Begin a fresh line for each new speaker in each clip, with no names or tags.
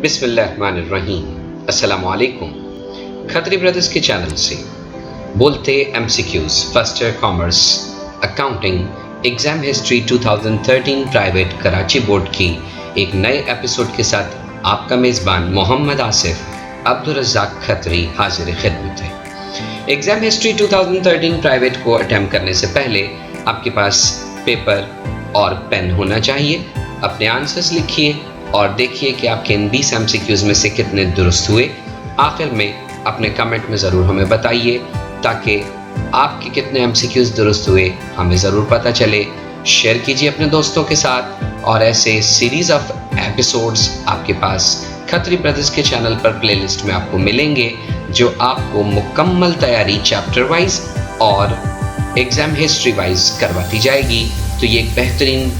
बिस्मिल्लाहिर्रहमानिर्रहीम। अस्सलामु अलैकुम। खत्री ब्रदर्स के चैनल से बोलते MCQs first year commerce accounting exam history 2013 private Karachi board की एक नए एपिसोड के साथ आपका मेज़बान मोहम्मद आसिफ अब्दुल रज़्ज़ाक खत्री हाजिर खिदमत है। एग्ज़ाम हिस्ट्री 2013 प्राइवेट को अटैम्प्ट करने से पहले आपके पास पेपर और पेन होना चाहिए। अपने आंसर्स लिखिए और देखिए कि आपके इन 20 MCQs में से कितने दुरुस्त हुए। आखिर में अपने कमेंट में ज़रूर हमें बताइए ताकि आपके कितने MCQs दुरुस्त हुए हमें ज़रूर पता चले। शेयर कीजिए अपने दोस्तों के साथ और ऐसे सीरीज़ ऑफ एपिसोड्स आपके पास खत्री ब्रदर्स के चैनल पर प्लेलिस्ट में आपको मिलेंगे जो आपको मुकम्मल तैयारी चैप्टर वाइज और एग्ज़ाम हिस्ट्री वाइज करवाती जाएगी। तो ये एक बेहतरीन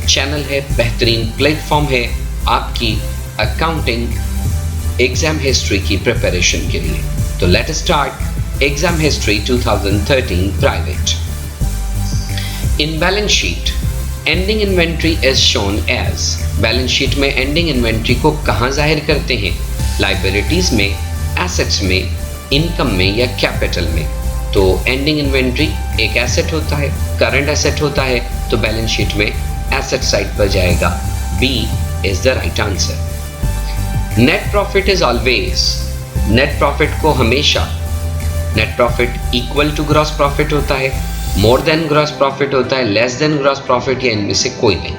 चैनल है, बेहतरीन प्लेटफॉर्म है आपकी अकाउंटिंग एग्ज़ाम हिस्ट्री की प्रिपरेशन के लिए। तो let us start exam history 2013 private. In balance sheet ending inventory is shown as. Balance sheet में एंडिंग इन्वेंट्री को कहाँ जाहिर करते हैं? लाइबिलिटीज़ में, एसेट्स में, इनकम में या कैपिटल में? तो एंडिंग इन्वेंट्री एक एसेट होता है, करंट एसेट होता है, तो बैलेंस शीट में एसेट साइड पर जाएगा। B is the right answer. Net profit is always, net profit को हमेशा net profit equal to gross profit होता है, more than gross profit होता है, less than gross profit या इनमें से कोई नहीं।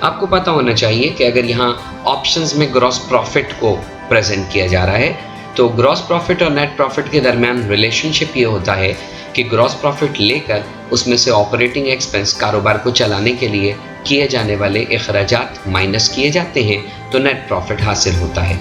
आपको पता होना चाहिए कि अगर यहाँ ऑप्शंस में gross profit को प्रेजेंट किया जा रहा है तो gross profit और net profit के दरमियान रिलेशनशिप ये होता है कि ग्रॉस प्रॉफिट लेकर उसमें से ऑपरेटिंग एक्सपेंस कारोबार को चलाने के लिए किए जाने वाले अखराजात माइनस किए जाते हैं तो नेट प्रॉफिट हासिल होता है।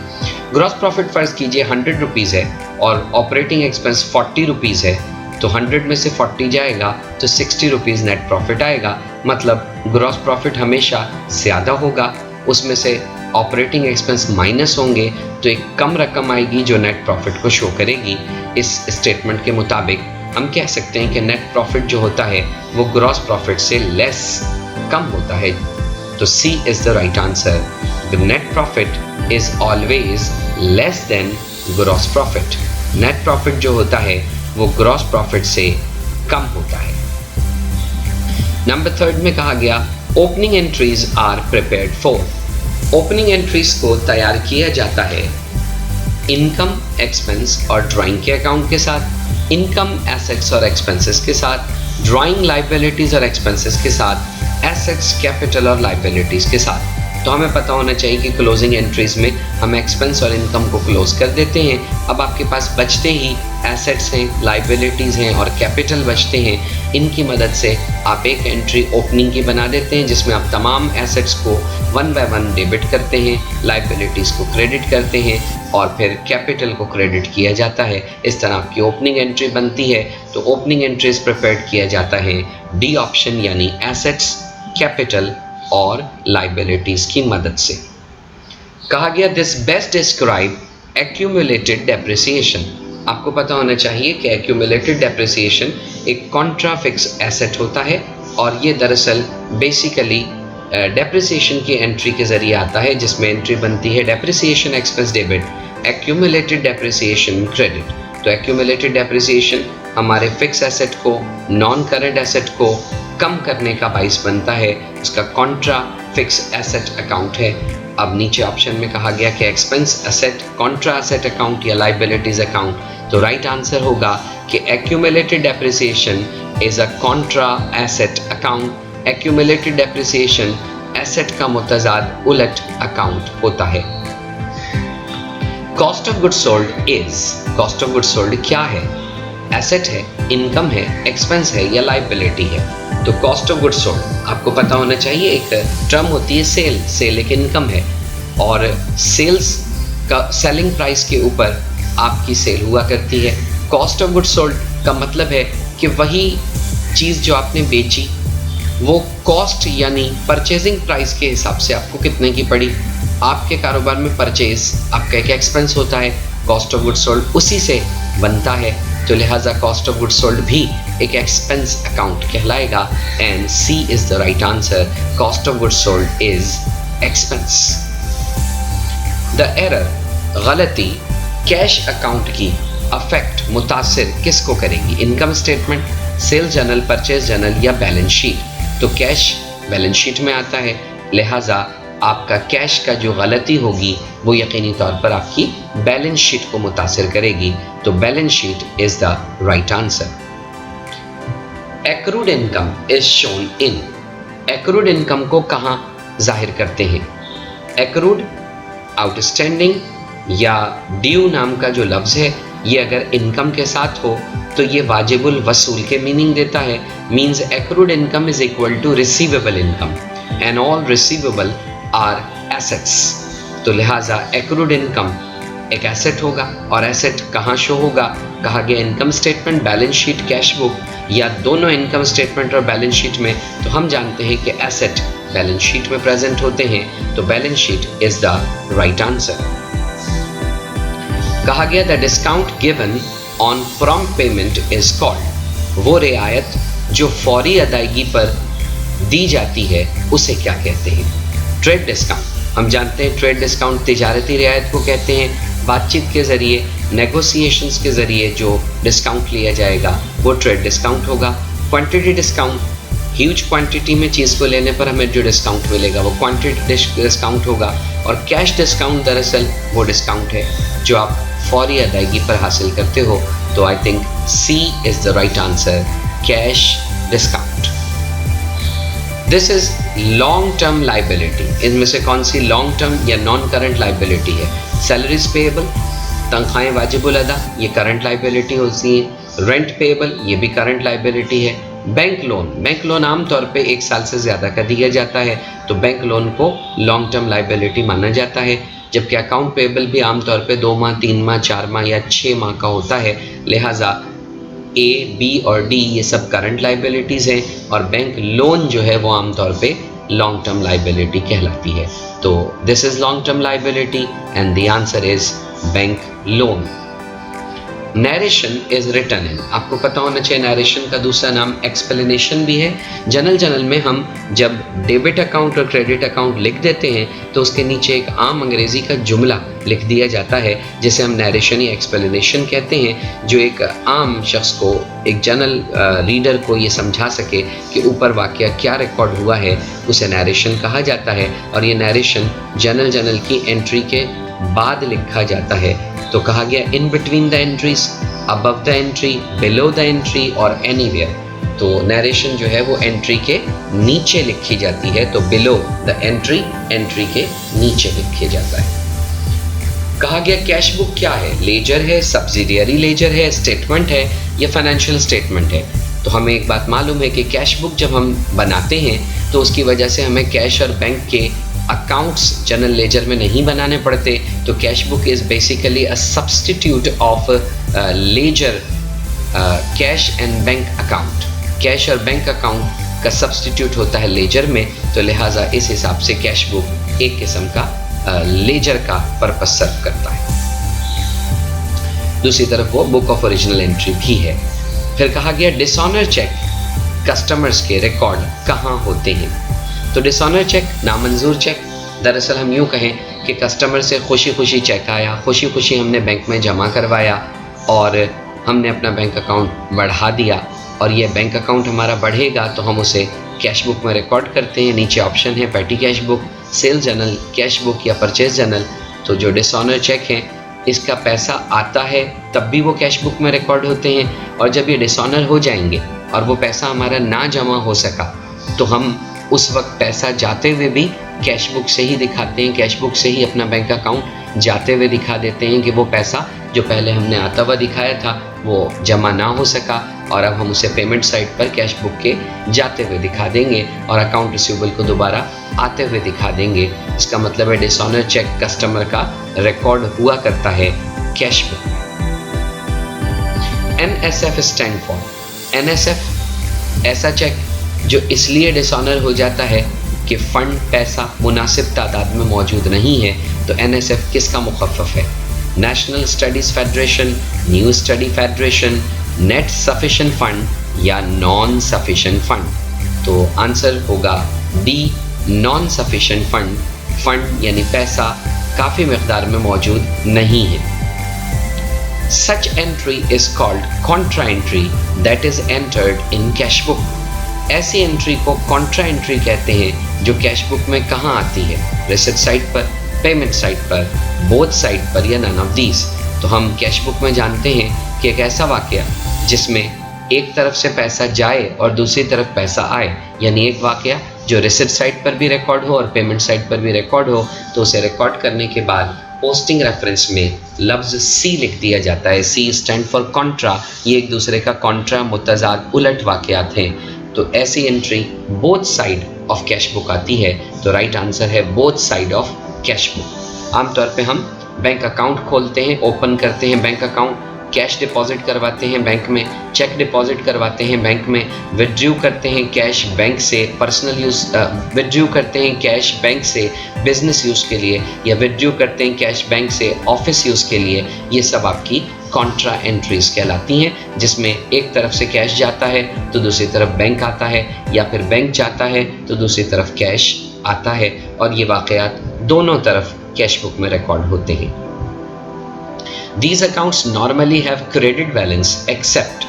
ग्रॉस प्रॉफिट फ़र्ज़ कीजिए 100 रुपीज़ है और ऑपरेटिंग एक्सपेंस 40 रुपीज़ है, तो 100 में से 40 जाएगा तो 60 रुपीज़ नेट प्रॉफिट आएगा। मतलब ग्रॉस प्रॉफिट हमेशा ज़्यादा होगा, उसमें से ऑपरेटिंग एक्सपेंस माइनस होंगे तो एक कम रकम आएगी जो नेट प्रॉफिट को शो करेगी। इस स्टेटमेंट के मुताबिक हम कह सकते हैं कि नेट प्रॉफिट जो होता है वो ग्रॉस प्रॉफिट से लेस कम होता है। तो C is the right answer. The net profit is always less than gross profit. Net profit जो होता है वो ग्रॉस प्रॉफिट से कम होता है। नंबर 3 में कहा गया opening entries are prepared for. Opening entries को तैयार किया जाता है इनकम, एक्सपेंस और ड्राइंग के अकाउंट के साथ, इनकम, एसेट्स और एक्सपेंसेस के साथ, ड्राइंग, लाइबिलिटीज़ और एक्सपेंसेस के साथ, एसेट्स, कैपिटल और लाइबिलिटीज़ के साथ। तो हमें पता होना चाहिए कि क्लोजिंग एंट्रीज में हम एक्सपेंस और इनकम को क्लोज कर देते हैं। अब आपके पास बचते ही एसेट्स हैं, लाइबिलिटीज़ हैं और कैपिटल बचते हैं। इनकी मदद से आप एक एंट्री ओपनिंग की बना देते हैं जिसमें आप तमाम एसेट्स को 1 बाय 1 डेबिट करते हैं, लाइबिलिटीज़ को क्रेडिट करते हैं और फिर कैपिटल को क्रेडिट किया जाता है। इस तरह आपकी ओपनिंग एंट्री बनती है। तो ओपनिंग एंट्रीज प्रिपेयर किया जाता है डी ऑप्शन यानी एसेट्स, कैपिटल और लाइबिलिटीज़ की मदद से। कहा गया this best describe accumulated depreciation. आपको पता होना चाहिए कि एक्यूमुलेटेड डेप्रिसिएशन एक कॉन्ट्रा फिक्स एसेट होता है और ये दरअसल बेसिकली डेप्रिसिएशन की एंट्री के ज़रिए आता है जिसमें एंट्री बनती है depreciation expense debit, accumulated depreciation credit. तो एक्यूमुलेटेड डेप्रिसिएशन हमारे फिक्स एसेट को, नॉन करंट एसेट को कम करने का बाइस बनता है। इसका कॉन्ट्रा फिक्स एसेट अकाउंट है। अब नीचे ऑप्शन में कहा गया कि expense asset, Contra asset account या लाइबिलिटीज़ अकाउंट। तो राइट आंसर होगा कि accumulated depreciation is a Contra asset account. Accumulated depreciation asset का मुतज़ाद उलट अकाउंट होता है। Cost of goods sold is. Cost of goods sold क्या है? एसेट है, इनकम है, एक्सपेंस है या लाइबिलिटी है? तो कॉस्ट ऑफ गुड्स सोल्ड आपको पता होना चाहिए एक टर्म होती है सेल। सेल एक इनकम है और सेल्स का सेलिंग प्राइस के ऊपर आपकी सेल हुआ करती है। कॉस्ट ऑफ गुड्स सोल्ड का मतलब है कि वही चीज़ जो आपने बेची वो कॉस्ट यानी परचेजिंग प्राइस के हिसाब से आपको कितने की पड़ी। आपके कारोबार में परचेज आपका एक एक्सपेंस होता है, कॉस्ट ऑफ गुड्स सोल्ड उसी से बनता है। तो लिहाजा कॉस्ट ऑफ गुड्स सोल्ड भी एक एक्सपेंस अकाउंट कहलाएगा and C is the right answer. Cost of goods sold is expense. The error, गलती कैश अकाउंट की अफेक्ट, मुतासिर किसको करेगी? Income statement, sales journal, purchase journal या बैलेंस शीट? तो कैश बैलेंस शीट में आता है, लिहाजा आपका कैश का जो गलती होगी वो यकीनी तौर पर आपकी बैलेंस शीट को मुतासिर करेगी। तो balance sheet is the right answer. Accrued income is shown in, accrued income को कहाँ जाहिर करते हैं? एक्रूड, आउटस्टैंडिंग या ड्यू नाम का जो लफ्ज़ है ये अगर इनकम के साथ हो तो ये वाजिबुल वसूल के मीनिंग देता है। Means accrued income is equal to receivable income and all receivable are assets. तो लिहाजा एक्रूड इनकम एक एसेट होगा, और एसेट कहाँ शो होगा? कहा गया income statement, balance sheet, cash book, या दोनों इनकम स्टेटमेंट और बैलेंस शीट में? तो हम जानते हैं कि एसेट बैलेंस शीट में प्रेजेंट होते हैं, तो balance sheet is the right answer. कहा गया the discount given on prompt payment is called, वो रियायत जो फौरी अदायगी पर दी जाती है उसे क्या कहते हैं? Trade discount. हम जानते हैं ट्रेड डिस्काउंट तिजारती रियायत को कहते हैं। बातचीत के ज़रिए, नेगोशिएशंस के ज़रिए जो डिस्काउंट लिया जाएगा वो ट्रेड डिस्काउंट होगा। क्वांटिटी डिस्काउंट, ह्यूज क्वांटिटी में चीज़ को लेने पर हमें जो डिस्काउंट मिलेगा वो क्वांटिटी डिस्काउंट होगा। और कैश डिस्काउंट दरअसल वो डिस्काउंट है जो आप फौरी अदायगी पर हासिल करते हो। तो I think C is the right answer, cash discount. This is long term liability, इनमें से कौन सी लॉन्ग टर्म या नॉन करंट लाइबिलिटी है? सैलरीज पेएबल, तनख्वाहें वाजिबुल अदा, ये करंट लाइबिलिटी होती है। रेंट पेएबल, ये भी करंट लाइबिलिटी है। बैंक लोन, बैंक लोन आमतौर पे 1 साल से ज़्यादा का दिया जाता है, तो बैंक लोन को लॉन्ग टर्म लाइबिलिटी माना जाता है। जबकि अकाउंट पेएबल भी आमतौर पे 2 माह, 3 माह, 4 माह या 6 माह का होता है। लिहाजा ए, बी और डी ये सब करंट लाइबिलिटीज़ हैं, और बैंक लोन जो है वो आमतौर पे लॉन्ग टर्म लाइबिलिटी कहलाती है। तो this is long term liability and the answer is bank loan. Narration is written in, आपको पता होना चाहिए नरेशन का दूसरा नाम एक्सप्लेनेशन भी है। जनरल में हम जब डेबिट अकाउंट और क्रेडिट अकाउंट लिख देते हैं तो उसके नीचे एक आम अंग्रेजी का जुमला लिख दिया जाता है जिसे हम नरेशन या एक्सप्लेनेशन कहते हैं, जो एक आम शख्स को, एक जनरल रीडर को ये समझा सके कि ऊपर वाक़या क्या रिकॉर्ड हुआ है, उसे नरेशन कहा जाता है। और ये नरेशन जनरल की एंट्री के बाद लिखा जाता है। तो कहा गया in between the entries, above the entry, below the entry और एनीवेयर। तो नरेशन जो है वो एंट्री के नीचे लिखी जाती है, तो बिलो द एंट्री, एंट्री के नीचे लिखा जाता है। कहा गया कैश बुक क्या है? लेजर है, सब्सिडियरी लेजर है, स्टेटमेंट है या फाइनेंशियल स्टेटमेंट है? तो हमें एक बात मालूम है कि कैश बुक जब हम बनाते हैं तो उसकी वजह से हमें कैश और बैंक के अकाउंट्स जनरल लेजर में नहीं बनाने पड़ते। तो cash book is basically a substitute of ledger cash and bank account. कैश और बैंक अकाउंट का सब्सटीट्यूट होता है लेजर में, तो लिहाजा इस हिसाब से कैश बुक एक किस्म का लेजर का पर्पस सर्व करता है। दूसरी तरफ वो बुक ऑफ ओरिजिनल एंट्री भी है। फिर कहा गया डिसऑनर चेक कस्टमर्स के रिकॉर्ड कहाँ होते हैं? तो डिसऑनर चेक, नामंजूर चेक, दरअसल हम यूँ कहें कि कस्टमर से खुशी खुशी चेक आया, खुशी खुशी हमने बैंक में जमा करवाया और हमने अपना बैंक अकाउंट बढ़ा दिया, और ये बैंक अकाउंट हमारा बढ़ेगा तो हम उसे कैश बुक में रिकॉर्ड करते हैं। नीचे ऑप्शन है petty cash book, sale journal, cash book या परचेज जर्नल। तो जो डिसऑनर चेक हैं इसका पैसा आता है तब भी वो कैश बुक में रिकॉर्ड होते हैं, और जब ये डिसऑनर हो जाएंगे और वो पैसा हमारा ना जमा हो सका तो हम उस वक्त पैसा जाते हुए भी कैश बुक से ही दिखाते हैं, कैश बुक से ही अपना बैंक अकाउंट जाते हुए दिखा देते हैं कि वो पैसा जो पहले हमने आता हुआ दिखाया था वो जमा ना हो सका, और अब हम उसे पेमेंट साइट पर कैश बुक के जाते हुए दिखा देंगे और अकाउंट रिसीवेबल को दोबारा आते हुए दिखा देंगे। इसका मतलब है डिसऑनर चेक कस्टमर का रिकॉर्ड हुआ करता है कैश बुक में। NSF स्टैंड फॉर, NSF ऐसा चेक जो इसलिए डिसऑनर हो जाता है कि फ़ंड, पैसा मुनासिब तादाद में मौजूद नहीं है। तो NSF किसका मुखफ़फ़ है? National studies federation, new study federation, net sufficient fund या नॉन सफिशेंट फ़ंड? तो आंसर होगा D, non sufficient fund. Fund यानी पैसा काफ़ी मकदार में मौजूद नहीं है। Such entry is called contra entry that is entered in cash book. ऐसी एंट्री को कॉन्ट्रा एंट्री कहते हैं जो कैश बुक में कहाँ आती है, रिसिट साइड पर, पेमेंट साइड पर, बोथ साइड पर या नन ऑफ दीज। तो हम कैश बुक में जानते हैं कि एक ऐसा वाकया जिसमें एक तरफ से पैसा जाए और दूसरी तरफ पैसा आए, यानी एक वाकया जो रिसिट साइड पर भी रिकॉर्ड हो और पेमेंट साइड पर भी रिकॉर्ड हो, तो उसे रिकॉर्ड करने के बाद पोस्टिंग रेफरेंस में लफ्ज़ सी लिख दिया जाता है। सी स्टैंड फॉर कॉन्ट्रा, ये एक दूसरे का कॉन्ट्रा मुतजाद उलट वाकयात हैं। तो ऐसी entry both side of cash book आती है। तो राइट आंसर है both side of cash book. आमतौर पे हम बैंक अकाउंट खोलते हैं, ओपन करते हैं बैंक अकाउंट, कैश डिपॉजिट करवाते हैं बैंक में, चेक डिपॉजिट करवाते हैं बैंक में, विड्रॉ करते हैं कैश बैंक से पर्सनल यूज़, विड्रॉ करते हैं कैश बैंक से बिजनेस यूज़ के लिए, या विड्रॉ करते हैं कैश बैंक से ऑफिस यूज़ के लिए। ये सब आपकी कॉन्ट्रा एंट्रीज कहलाती हैं, जिसमें एक तरफ से कैश जाता है तो दूसरी तरफ बैंक आता है, या फिर बैंक जाता है तो दूसरी तरफ कैश आता है, और ये वाक़यात दोनों तरफ कैश बुक में रिकॉर्ड होते हैं। These accounts normally have credit balance except,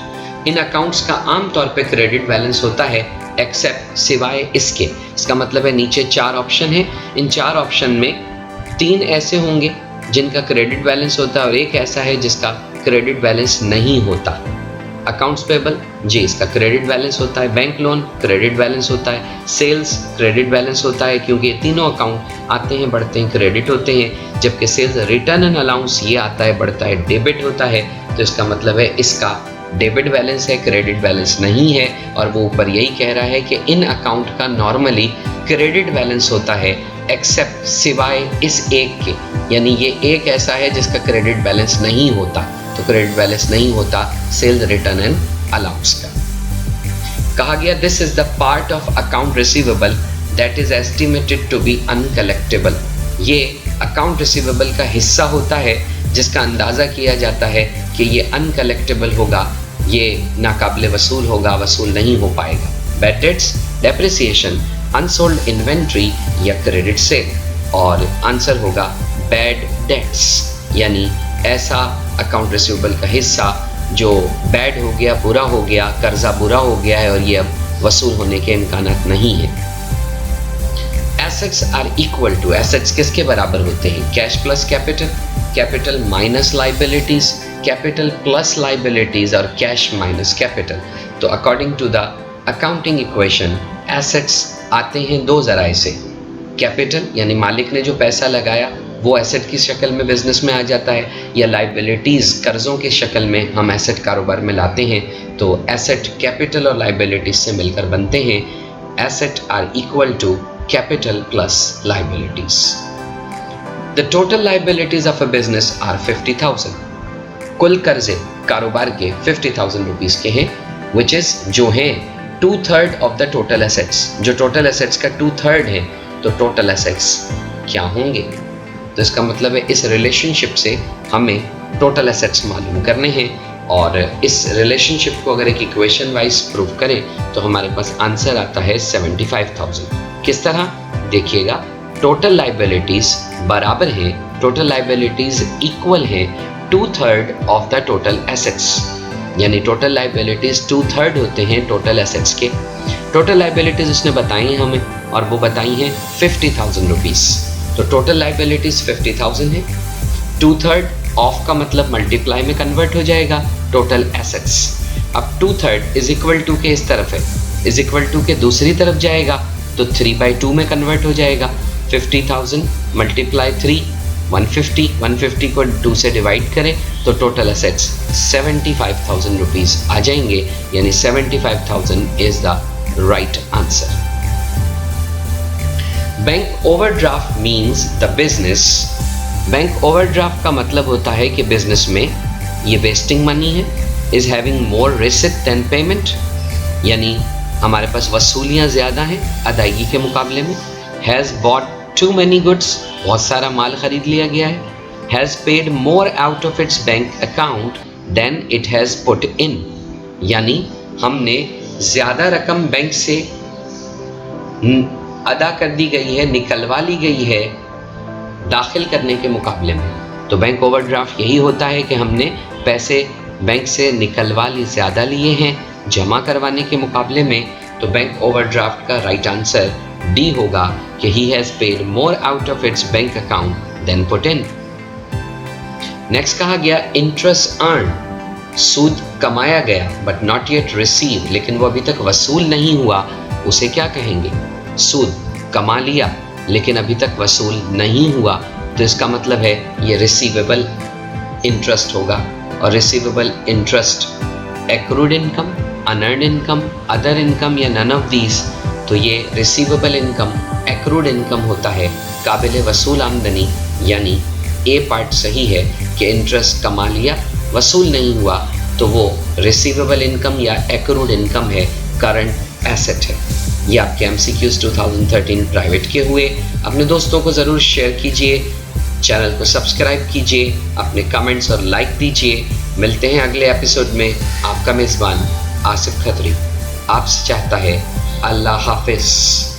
in accounts का आम तौर पे क्रेडिट बैलेंस होता है एक्सेप्ट, सिवाय इसके। इसका मतलब है नीचे 4 ऑप्शन है, इन 4 ऑप्शन में 3 ऐसे होंगे जिनका क्रेडिट बैलेंस होता है और एक ऐसा है जिसका क्रेडिट बैलेंस नहीं होता। अकाउंट्स पेबल जी, इसका क्रेडिट बैलेंस होता है। बैंक लोन क्रेडिट बैलेंस होता है। सेल्स क्रेडिट बैलेंस होता है, क्योंकि ये तीनों अकाउंट आते हैं बढ़ते हैं क्रेडिट होते हैं, जबकि सेल्स रिटर्न एंड अलाउंस ये आता है बढ़ता है डेबिट होता है। तो इसका मतलब है इसका डेबिट बैलेंस है, क्रेडिट बैलेंस नहीं है। और वो ऊपर यही कह रहा है कि इन अकाउंट का नॉर्मली क्रेडिट बैलेंस होता है एक्सेप्ट, सिवाय इस एक के, यानी ये एक ऐसा है जिसका क्रेडिट बैलेंस नहीं होता। तो क्रेडिट बैलेंस नहीं होता सेल्स रिटर्न एंड अलाउंस का। कहा गया this is the part of account receivable that is estimated to be uncollectible. ये अकाउंट रिसीवेबल का हिस्सा होता है जिसका अंदाज़ा किया जाता है कि ये अनकलेक्टेबल होगा, ये नाकाबिले वसूल होगा, वसूल नहीं हो पाएगा। Bad debts, depreciation, unsold inventory या क्रेडिट सेल। और आंसर होगा बैड डेट्स, यानी ऐसा अकाउंट रिसीवेबल का हिस्सा जो बैड हो गया, बुरा हो गया, कर्जा बुरा हो गया है और ये अब वसूल होने के इम्कानात नहीं है। Assets are equal to, assets किसके बराबर होते हैं? Cash plus capital, capital minus liabilities, capital plus liabilities और कैश माइनस कैपिटल। तो according to the accounting equation assets आते हैं 2 ज़राए से। कैपिटल यानी मालिक ने जो पैसा लगाया वो एसेट की शक्ल में बिजनेस में आ जाता है, या लाइबिलिटीज़ कर्ज़ों के शक्ल में हम एसेट कारोबार में लाते हैं। तो एसेट कैपिटल और लाइबिलिटीज से मिलकर बनते हैं। Asset are equal to capital plus liabilities. The total liabilities of a business are 50,000। कुल कर्जे कारोबार के 50,000 रुपीज़ के हैं, विच इज़ जो हैं 2/3 ऑफ द टोटल एसेट्स। जो टोटल एसेट्स का 2/3 है, तो टोटल एसेट्स क्या होंगे? तो इसका मतलब है इस रिलेशनशिप से हमें टोटल एसेट्स मालूम करने हैं, और इस रिलेशनशिप को अगर एक इक्वेशन वाइज प्रूव करें तो हमारे पास आंसर आता है 75,000। किस तरह? देखिएगा, टोटल लाइबिलिटीज़ बराबर हैं, टोटल लाइबिलिटीज़ इक्वल हैं 2/3 ऑफ द टोटल एसेट्स, यानी टोटल लाइबिलिटीज़ 2/3 होते हैं टोटल एसेट्स के। टोटल लाइबिलिटीज़ उसने बताई हैं हमें, और वो बताई हैं 50,000 रुपीज़। तो टोटल लाइबिलिटीज़ 50,000 है, 2/3 ऑफ का मतलब मल्टीप्लाई में कन्वर्ट हो जाएगा टोटल एसेट्स। अब 2/3 इज इक्वल टू के इस तरफ है, इज इक्वल टू के दूसरी तरफ जाएगा तो 3/2 में कन्वर्ट हो जाएगा। 50,000 मल्टीप्लाई 3, 150, 150 को 2 से डिवाइड करें तो टोटल एसेट्स 75,000 रुपीज़ आ जाएंगे, यानी 75,000 is the right answer. Bank overdraft means the business, bank overdraft का मतलब होता है कि बिजनेस में ये वेस्टिंग मनी है, is having more receipt than payment, यानी हमारे पास वसूलियाँ ज़्यादा हैं अदायगी के मुकाबले में। Has bought too many goods, बहुत सारा माल खरीद लिया गया है। Has paid more out of its bank account than it has put in, यानी हमने ज़्यादा रकम बैंक से अदा कर दी गई है, निकलवा ली गई है दाखिल करने के मुकाबले में। तो बैंक ओवरड्राफ्ट यही होता है कि हमने पैसे बैंक से निकलवा ज़्यादा लिए हैं जमा करवाने के मुकाबले में। तो बैंक ओवरड्राफ्ट का राइट आंसर डी होगा कि he has paid more out of its bank account than put in. Next कहा गया इंटरेस्ट अर्न, सूद कमाया गया बट नॉट येट रिसीव, लेकिन वो अभी तक वसूल नहीं हुआ, उसे क्या कहेंगे? सूद कमा लिया लेकिन अभी तक वसूल नहीं हुआ, तो इसका मतलब है ये रिसीवेबल इंटरेस्ट होगा। और receivable interest accrued income, unearned income, other income या नन ऑफ दीज, तो ये रिसीवेबल इनकम एक्रूड इनकम होता है, काबिल वसूल आमदनी, यानी ए पार्ट सही है कि इंटरेस्ट कमा लिया वसूल नहीं हुआ, तो वो रिसीवेबल इनकम या एक्रूड इनकम है, करंट एसेट है। ये आपके MCQs 2013 प्राइवेट के हुए। अपने दोस्तों को ज़रूर शेयर कीजिए, चैनल को सब्सक्राइब कीजिए, अपने कमेंट्स और लाइक दीजिए। मिलते हैं अगले एपिसोड में। आपका मेज़बान आसिफ खत्री आपसे चाहता है अल्लाह हाफिज़।